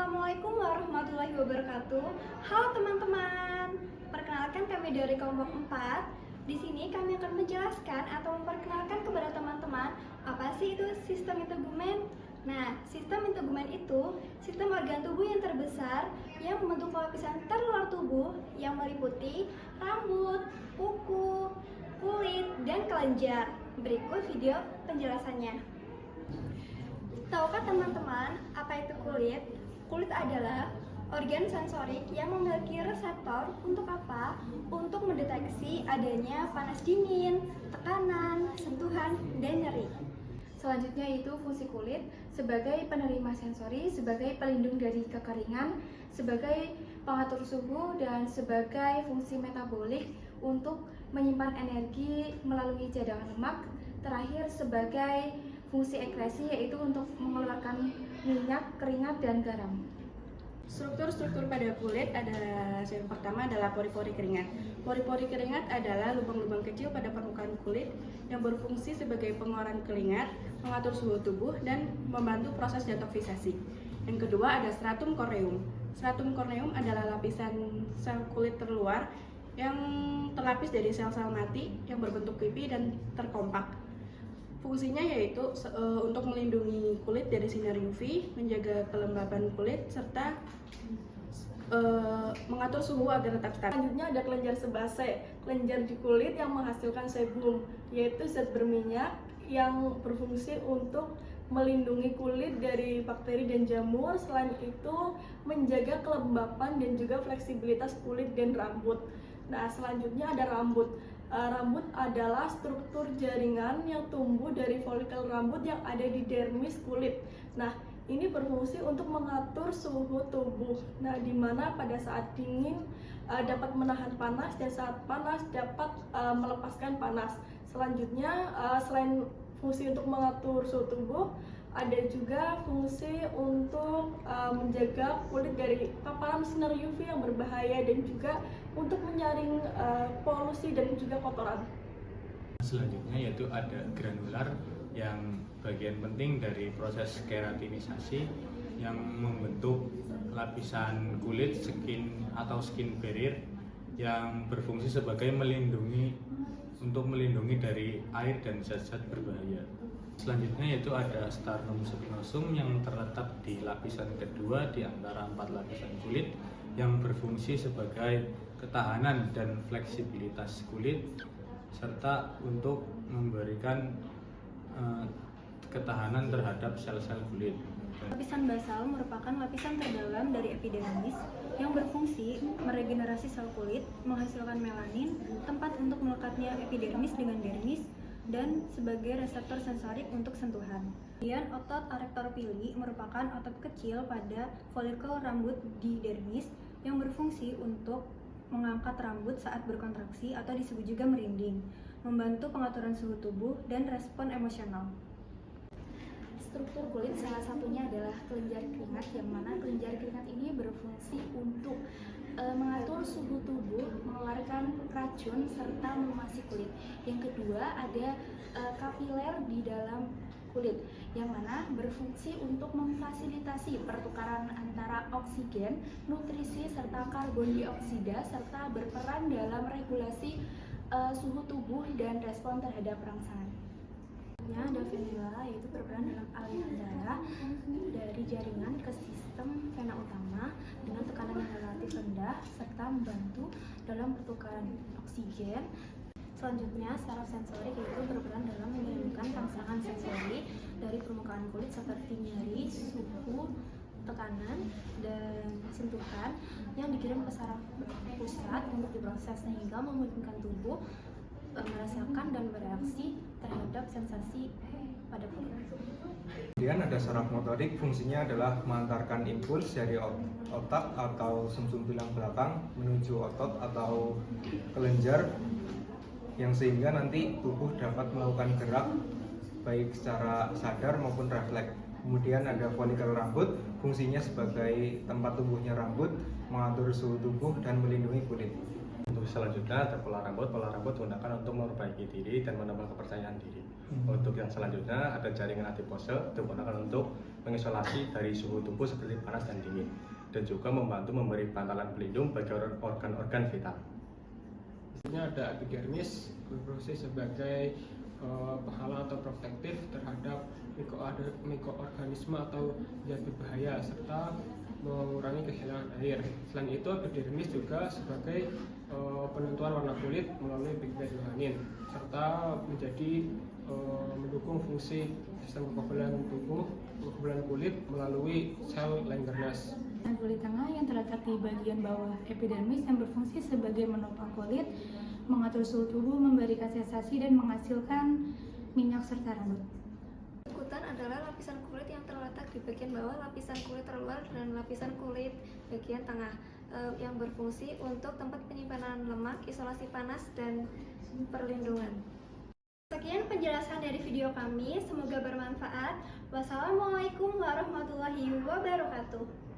Assalamualaikum warahmatullahi wabarakatuh. Halo teman-teman. Perkenalkan kami dari kelompok 4. Di sini kami akan menjelaskan atau memperkenalkan kepada teman-teman apa sih itu sistem integumen. Nah, sistem integumen itu sistem organ tubuh yang terbesar yang membentuk lapisan terluar tubuh yang meliputi rambut, kuku, kulit, dan kelenjar. Berikut video penjelasannya. Tahukah teman-teman apa itu kulit? Kulit adalah organ sensorik yang memiliki reseptor untuk apa? Untuk mendeteksi adanya panas dingin, tekanan, sentuhan, dan nyeri. Selanjutnya itu fungsi kulit sebagai penerima sensori, sebagai pelindung dari kekeringan, sebagai pengatur suhu, dan sebagai fungsi metabolik untuk menyimpan energi melalui cadangan lemak. Terakhir sebagai fungsi ekskresi, yaitu untuk mengeluarkan minyak, keringat, dan garam. Struktur pada kulit yang pertama adalah pori-pori keringat. Pori-pori keringat adalah lubang-lubang kecil pada permukaan kulit yang berfungsi sebagai pengeluaran keringat, mengatur suhu tubuh, dan membantu proses detoksisasi. Yang kedua ada stratum corneum. Stratum corneum adalah lapisan sel kulit terluar yang terlapis dari sel-sel mati yang berbentuk pipi dan terkompak. Fungsinya yaitu untuk melindungi kulit dari sinar UV, menjaga kelembapan kulit, serta mengatur suhu agar tetap stabil. Selanjutnya ada kelenjar sebase, kelenjar di kulit yang menghasilkan sebum, yaitu zat berminyak yang berfungsi untuk melindungi kulit dari bakteri dan jamur. Selain itu menjaga kelembapan dan juga fleksibilitas kulit dan rambut. Nah, selanjutnya ada rambut. Rambut adalah struktur jaringan yang tumbuh dari folikel rambut yang ada di dermis kulit. Nah, ini berfungsi untuk mengatur suhu tubuh. Nah, di mana pada saat dingin dapat menahan panas dan saat panas dapat melepaskan panas. Selanjutnya, selain fungsi untuk mengatur suhu tubuh, ada juga fungsi untuk menjaga kulit dari paparan sinar UV yang berbahaya dan juga untuk menyaring polusi dan juga kotoran. Selanjutnya yaitu ada granular yang bagian penting dari proses keratinisasi yang membentuk lapisan kulit skin atau skin barrier yang berfungsi sebagai melindungi dari air dan zat-zat berbahaya. Selanjutnya yaitu ada sternum spinosum yang terletak di lapisan kedua di antara 4 lapisan kulit yang berfungsi sebagai ketahanan dan fleksibilitas kulit serta untuk memberikan ketahanan terhadap sel-sel kulit. Lapisan basal merupakan lapisan terdalam dari epidermis yang berfungsi meregenerasi sel kulit, menghasilkan melanin, tempat untuk melekatnya epidermis dengan dermis, dan sebagai reseptor sensorik untuk sentuhan. Kemudian otot arrector pili merupakan otot kecil pada folikel rambut di dermis yang berfungsi untuk mengangkat rambut saat berkontraksi atau disebut juga merinding, membantu pengaturan suhu tubuh dan respon emosional. Struktur kulit salah satunya adalah kelenjar keringat, yang mana kelenjar keringat ini berfungsi untuk mengatur suhu tubuh, mengeluarkan racun, serta melumasi kulit. Yang kedua ada kapiler di dalam kulit, yang mana berfungsi untuk memfasilitasi pertukaran antara oksigen, nutrisi, serta karbon dioksida, serta berperan dalam regulasi suhu tubuh dan respon terhadap rangsangan. Ada venula, yaitu berperan dalam aliran darah dari jaringan ke sistem vena utama dengan tekanan yang relatif rendah serta membantu dalam pertukaran oksigen. Selanjutnya, saraf sensorik yaitu berperan dalam mengirimkan rangsangan sensori dari permukaan kulit seperti nyeri, suhu, tekanan, dan sentuhan yang dikirim ke saraf pusat untuk diproses sehingga memungkinkan tubuh merasakan dan bereaksi terhadap sensasi pada kulit. Kemudian ada saraf motorik, fungsinya adalah mengantarkan impuls dari otak atau sumsum tulang belakang menuju otot atau kelenjar yang sehingga nanti tubuh dapat melakukan gerak baik secara sadar maupun refleks. Kemudian ada folikel rambut, fungsinya sebagai tempat tumbuhnya rambut, mengatur suhu tubuh dan melindungi kulit. Untuk selanjutnya ada pola rambut. Pola rambut digunakan untuk memperbaiki diri dan menambah kepercayaan diri. Untuk yang selanjutnya ada jaringan adipose digunakan untuk mengisolasi dari suhu tubuh seperti panas dan dingin, dan juga membantu memberi bantalan pelindung bagi organ-organ vital. Selanjutnya ada epidermis berfungsi sebagai penghalang atau protektif terhadap mikroorganisme atau zat berbahaya serta mengurangi kehilangan air. Selain itu, epidermis juga sebagai penentuan warna kulit melalui pigmen melanin serta menjadi mendukung fungsi sistem kekebalan kulit melalui sel Langerhans. Kulit tengah yang terletak di bagian bawah epidermis yang berfungsi sebagai menopang kulit, mengatur suhu tubuh, memberikan sensasi, dan menghasilkan minyak serta rambut. Kutan adalah lapisan kulit yang terletak di bagian bawah lapisan kulit terluar dan lapisan kulit bagian tengah yang berfungsi untuk tempat penyimpanan lemak, isolasi panas, dan perlindungan. Sekian penjelasan dari video kami, semoga bermanfaat. Wassalamualaikum warahmatullahi wabarakatuh.